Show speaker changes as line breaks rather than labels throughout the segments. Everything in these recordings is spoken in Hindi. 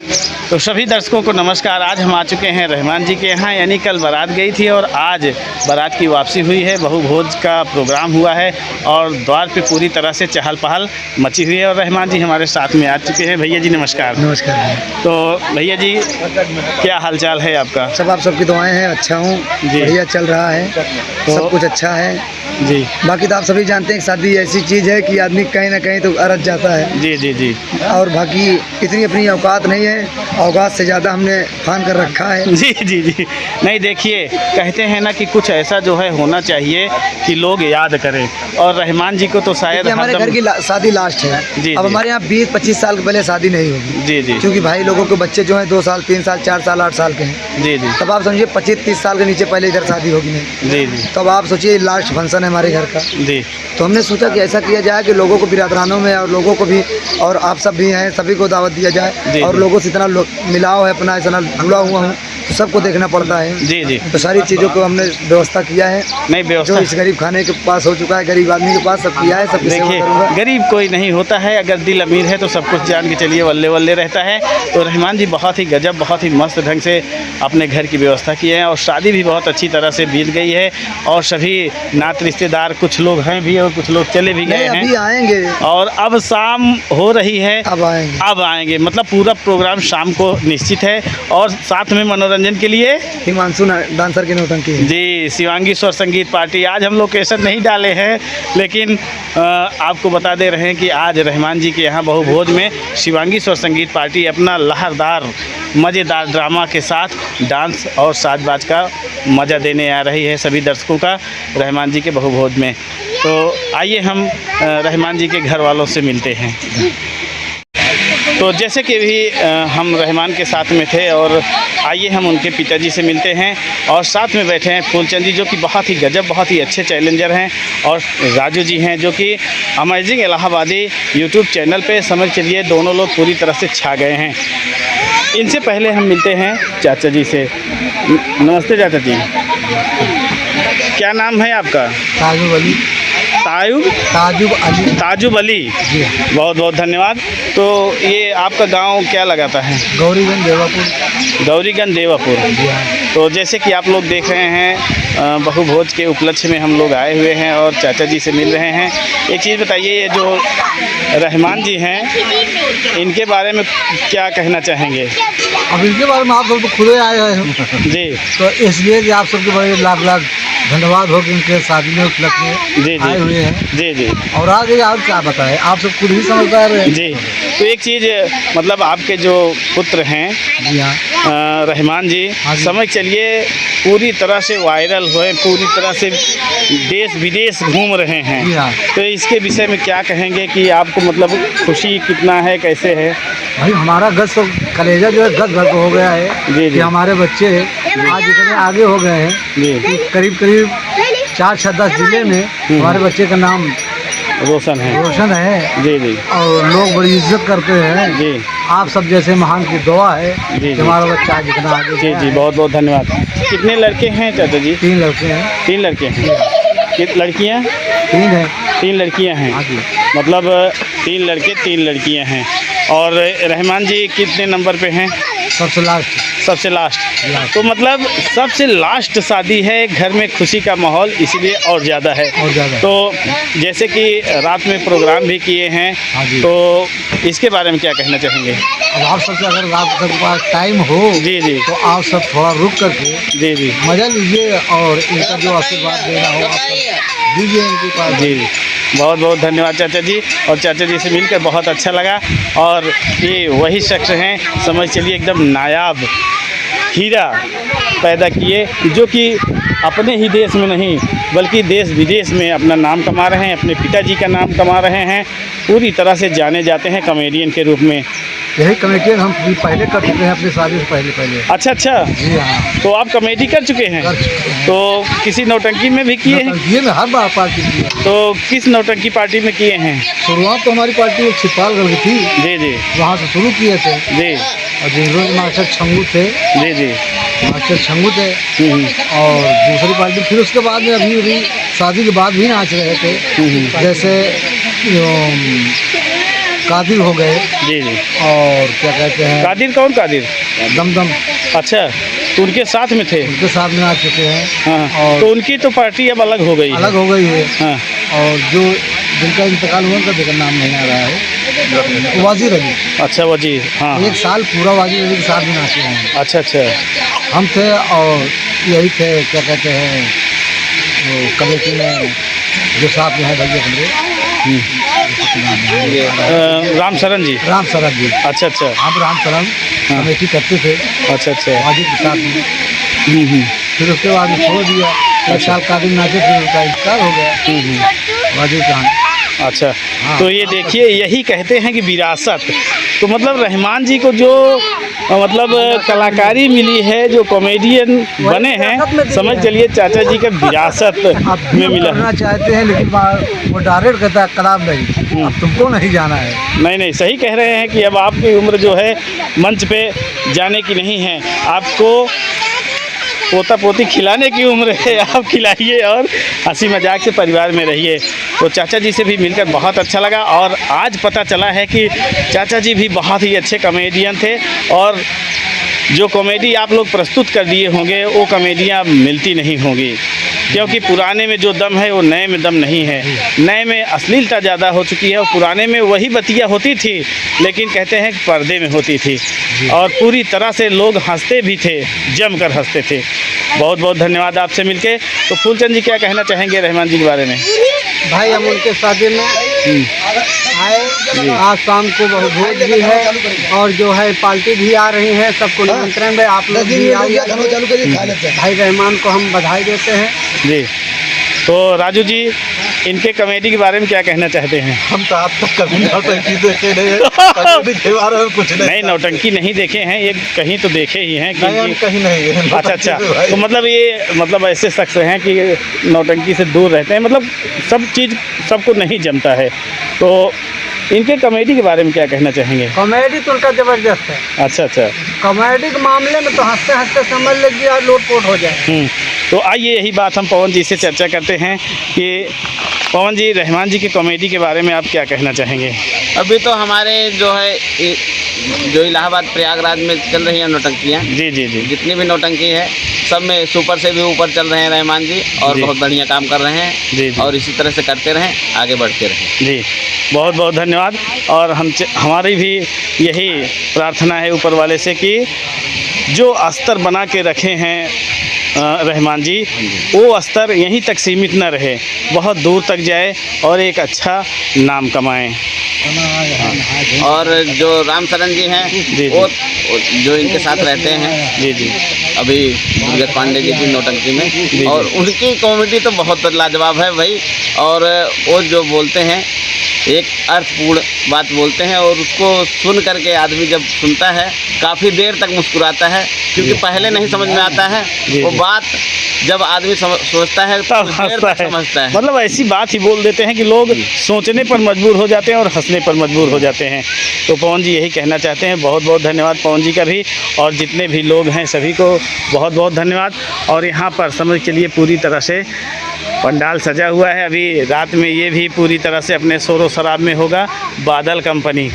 तो सभी दर्शकों को नमस्कार। आज हम आ चुके हैं रहमान जी के यहाँ, यानी कल बारात गई थी और आज बारात की वापसी हुई है। बहु भोज का प्रोग्राम हुआ है और द्वार पे पूरी तरह से चहल पहल मची हुई है और रहमान जी हमारे साथ में आ चुके हैं। भैया जी नमस्कार।
नमस्कार।
तो भैया जी क्या हालचाल है आपका?
सब आप सबकी दुआएं हैं, अच्छा हूँ जी, बढ़िया चल रहा है, तो सब कुछ अच्छा है जी। बाकी तो आप सभी जानते हैं कि शादी ऐसी चीज़ है कि आदमी कहीं ना कहीं तो अरज जाता है
जी जी जी।
और बाकी इतनी अपनी औकात नहीं है, औकात से ज़्यादा हमने फान कर रखा है
जी जी जी। नहीं देखिए, कहते हैं ना कि कुछ ऐसा जो है होना चाहिए कि लोग याद करें, और रहमान जी को तो शायद
हमारे घर की शादी लास्ट है जी। अब हमारे यहाँ 20-25 साल के पहले शादी नहीं होगी जी जी, क्योंकि भाई लोगों के बच्चे जो हैं 2 साल 3 साल 4 साल 8 साल के हैं जी जी। तब आप समझिए 25-30 साल के नीचे पहले इधर शादी होगी नहीं जी जी। तब आप सोचिए लास्ट फंक्शन है हमारे घर का जी। तो हमने सोचा कि ऐसा किया जाए कि लोगों को बिरादरानों में और लोगों को भी, और आप सब भी हैं, सभी को दावत दिया जाए और लोगों से इतना मिलाव है अपना, इतना जुड़ा हुआ हूँ तो सबको देखना पड़ता है जी जी। तो सारी चीज़ों को हमने व्यवस्था किया है। नहीं व्यवस्था जो इस गरीब खाने के पास हो चुका है, गरीब आदमी के पास सब किया है। सब देखिए, गरीब कोई नहीं होता है, अगर दिल अमीर है तो सब कुछ जान के चलिए वल्ले वल्ले रहता है। तो रहमान जी बहुत ही गजब, बहुत ही मस्त ढंग से अपने घर की व्यवस्था की है और शादी भी बहुत अच्छी तरह से बीत गई है और सभी नात रिश्तेदार कुछ लोग हैं भी और कुछ लोग चले भी गए हैं, अभी आएंगे और अब शाम हो रही है, अब आएंगे मतलब पूरा प्रोग्राम शाम को निश्चित है। और साथ में मनोरंजन के लिए हिमांशु डांसर की नौटंकी जी, शिवांगी स्वर संगीत पार्टी। आज हम लोकेशन नहीं डाले हैं, लेकिन आपको बता दे रहे हैं कि आज रहमान जी के यहाँ बहु भोज में शिवांगी स्वर संगीत पार्टी अपना लहरदार मज़ेदार ड्रामा के साथ डांस और साज बाज का मज़ा देने आ रही है सभी दर्शकों का रहमान जी के बहु भोज में। तो आइए हम रहमान जी के घर वालों से मिलते हैं। तो जैसे कि भी हम रहमान के साथ में थे और आइए हम उनके पिताजी से मिलते हैं और साथ में बैठे हैं फूलचंद जी, जो कि बहुत ही गजब, बहुत ही अच्छे चैलेंजर हैं, और राजू जी हैं जो कि अमेजिंग इलाहाबादी यूट्यूब चैनल पे समझ चलिए दोनों लोग पूरी तरह से छा गए हैं। इनसे पहले हम मिलते हैं चाचा जी से। नमस्ते चाचा जी, क्या नाम है आपका? ताजुब अली।
ताजुब अली, बहुत बहुत धन्यवाद। तो ये आपका गांव क्या लगाता है? गौरीगंज देवापुर। तो जैसे कि आप लोग देख रहे हैं बहु भोज के उपलक्ष्य में हम लोग आए हुए हैं और चाचा जी से मिल रहे हैं। एक चीज़ बताइए, ये जो रहमान जी हैं इनके बारे में क्या कहना चाहेंगे?
अब इनके बारे में आप लोग तो खुद आए हैं जी, तो इसलिए कि आप सबके बड़े लाख लाख धन्यवाद हो कि उनके शादी में उपलक्ष्य में आए हुए हैं जी जी। और आगे आप क्या बताएं, आप सब खुद ही समझदार हैं जी।
तो एक चीज़ मतलब आपके जो पुत्र हैं जी हाँ रहमान जी, समझ चलिए पूरी तरह से वायरल हुए, पूरी तरह से देश विदेश घूम रहे हैं, तो इसके विषय में क्या कहेंगे कि आपको मतलब खुशी कितना है, कैसे है?
भाई हमारा गज तो कलेजा जो है गज भर हो गया है जी जी। हमारे बच्चे आज इतने आगे हो गए हैं जी, करीब करीब 4-10 जिले में हमारे बच्चे का नाम रोशन है जी जी, और लोग बड़ी इज्जत करते हैं जी। आप सब जैसे महान की दुआ है जी, हमारा बच्चा जितना आगे जी जी। बहुत बहुत धन्यवाद। कितने लड़के हैं चाचा जी? 3 लड़के हैं। 3 लड़के हैं। कितनी लड़कियाँ? 3 हैं। 3 लड़कियाँ हैं मतलब 3 लड़के 3 लड़कियाँ हैं। और रहमान जी कितने नंबर पे हैं? सबसे लास्ट। तो मतलब सबसे लास्ट शादी है, घर में खुशी का माहौल इसलिए और ज़्यादा है। तो जैसे कि रात में प्रोग्राम भी किए हैं, तो इसके बारे में क्या कहना चाहेंगे? अब आप सबसे अगर आप सबके पास टाइम हो जी जी, तो आप सब थोड़ा रुक करके जी जी मज़ा लीजिए और इनका जो आशीर्वाद देना हो आप दीजिए इनके पास जी।
बहुत बहुत धन्यवाद चाचा जी, और चाचा जी से मिलकर बहुत अच्छा लगा। और ये वही शख्स हैं समझ चलिए एकदम नायाब हीरा पैदा किए, जो कि अपने ही देश में नहीं बल्कि देश विदेश में अपना नाम कमा रहे हैं, अपने पिताजी का नाम कमा रहे हैं, पूरी तरह से जाने जाते हैं कॉमेडियन के रूप में।
यही कॉमेडियन हम पहले कर चुके हैं अपनी शादी से पहले।
अच्छा जी हाँ। तो आप कॉमेडी कर चुके हैं? तो किसी नौटंकी में भी किए हैं?
ये में हर बार पार्टी की है।
तो किस नौटंकी पार्टी में किए हैं?
शुरुआत तो हमारी पार्टी छिपालगढ़ की थी
जी जी,
वहाँ से शुरू किए थे जी। और जिन मास्टर छंगू थे
जी जी,
मास्टर छंगू थे। और दूसरी पार्टी फिर उसके बाद में अभी शादी के बाद भी नाच रहे थे, जैसे कादिर हो गए।
जी जी।
और क्या कहते हैं,
कादिर कौन कादिर?
दमदम,
अच्छा, तो उनके साथ में थे?
उनके साथ में आ चुके हैं।
हाँ,
और
तो उनकी तो पार्टी अब अलग हो गई है।
अलग हो गई है।
हाँ।
और जो जिनका इंतकाल हुआ उनका देखा नाम नहीं आ रहा है, वाजिर अली।
अच्छा, वजीर। हाँ,
1 साल पूरा वाजिर अली के साथ में नाचे हैं।
अच्छा अच्छा।
हम थे और यही थे, क्या कहते हैं, वो कमेटी में जो साहब जो है भैया हमारे,
राम शरण जी।
राम शरण जी।
अच्छा अच्छा।
हम राम शरण कमेटी करते थे।
अच्छा अच्छा।
वाजिर के साथ में। फिर उसके बाद में छोड़ दिया। 1 साल कादिर नाचे, फिर उनका इंतकाल हो गया वाजिर का।
अच्छा।
हाँ।
तो ये देखिए, यही कहते हैं कि विरासत। तो मतलब रहमान जी को जो मतलब कलाकारी मिली है, जो कॉमेडियन बने हैं, समझ चलिए चाचा जी का विरासत में मिला है।
करना चाहते हैं लेकिन वो डायरेक्ट कहता है कलाम नहीं, अब तुमको नहीं जाना है।
नहीं नहीं, सही कह रहे हैं कि अब आपकी उम्र जो है मंच पे जाने की नहीं है, आपको पोता पोती खिलाने की उम्र है। आप खिलाइए और हंसी मजाक से परिवार में रहिए। तो चाचा जी से भी मिलकर बहुत अच्छा लगा और आज पता चला है कि चाचा जी भी बहुत ही अच्छे कॉमेडियन थे और जो कॉमेडी आप लोग प्रस्तुत कर दिए होंगे वो कॉमेडियाँ अब मिलती नहीं होंगी, क्योंकि पुराने में जो दम है वो नए में दम नहीं है। नए में अश्लीलता ज़्यादा हो चुकी है और पुराने में वही बतिया होती थी, लेकिन कहते हैं कि पर्दे में होती थी और पूरी तरह से लोग हंसते भी थे, जम कर हंसते थे। बहुत बहुत धन्यवाद आपसे मिलके। तो फूलचंद जी क्या कहना चाहेंगे रहमान जी के बारे में?
भाई हम उनके शादी में आए, आज शाम को बहुत भोज भी है और जो है पार्टी भी आ रही है, सबको निमंत्रण है, आप लोग भी आइए। भाई रहमान को हम बधाई देते हैं।
जी। तो राजू जी, इनके कॉमेडी के बारे में क्या कहना चाहते हैं?
हम तो आप तक कभी नौटंकी देखे नहीं, कुछ
नहीं, नौटंकी नहीं देखे हैं, ये कहीं तो देखे ही हैं कि
कहीं नहीं है।
अच्छा अच्छा। तो मतलब ये मतलब ऐसे शख्स हैं कि नौटंकी से दूर रहते हैं, मतलब सब चीज़ सबको नहीं जमता है। तो इनके कॉमेडी के बारे में क्या कहना चाहेंगे?
कॉमेडी तो उनका ज़बरदस्त है।
अच्छा अच्छा।
कॉमेडी के मामले में तो हंसते हंसते समझ लीजिए और लोटपोट हो जाए।
तो आइए यही बात हम पवन जी से चर्चा करते हैं कि पवन जी, रहमान जी की कॉमेडी के बारे में आप क्या कहना चाहेंगे?
अभी तो हमारे जो है जो इलाहाबाद प्रयागराज में चल रही हैं नौटंकियाँ,
जी जी जी,
जितनी भी नौटंकी है सब में सुपर से भी ऊपर चल रहे हैं रहमान जी और बहुत बढ़िया काम कर रहे हैं।
जी जी।
और इसी तरह से करते रहें, आगे बढ़ते रहें।
जी, बहुत बहुत धन्यवाद। और हमारी भी यही प्रार्थना है ऊपर वाले से कि जो स्तर बना के रखे हैं रहमान जी, वो स्तर यहीं तक सीमित न रहे, बहुत दूर तक जाए और एक अच्छा नाम कमाएं।
और जो राम शरण जी हैं,
जी
वो जो इनके साथ रहते हैं,
जी जी,
अभी दुर्गा पांडे जी की नौटंकी में, और उनकी कॉमेडी तो बहुत लाजवाब है भाई। और वो जो बोलते हैं एक अर्थपूर्ण बात बोलते हैं और उसको सुन करके आदमी जब सुनता है काफ़ी देर तक मुस्कुराता है, क्योंकि पहले नहीं समझ में आता है वो बात, जब आदमी सोचता है तो देर तक समझता है।
मतलब ऐसी बात ही बोल देते हैं कि लोग सोचने पर मजबूर हो जाते हैं और हंसने पर मजबूर हो जाते हैं। तो पवन जी यही कहना चाहते हैं। बहुत बहुत धन्यवाद पवन जी का भी, और जितने भी लोग हैं सभी को बहुत बहुत धन्यवाद। और यहाँ पर समझ के लिए पूरी तरह से पंडाल सजा हुआ है। अभी रात में ये भी पूरी तरह से अपने शोर शराब में होगा। बादल कंपनी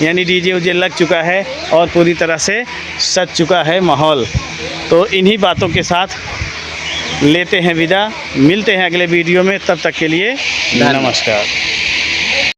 यानी डीजे उजे लग चुका है और पूरी तरह से सज चुका है माहौल। तो इन्हीं बातों के साथ लेते हैं विदा, मिलते हैं अगले वीडियो में, तब तक के लिए नमस्कार।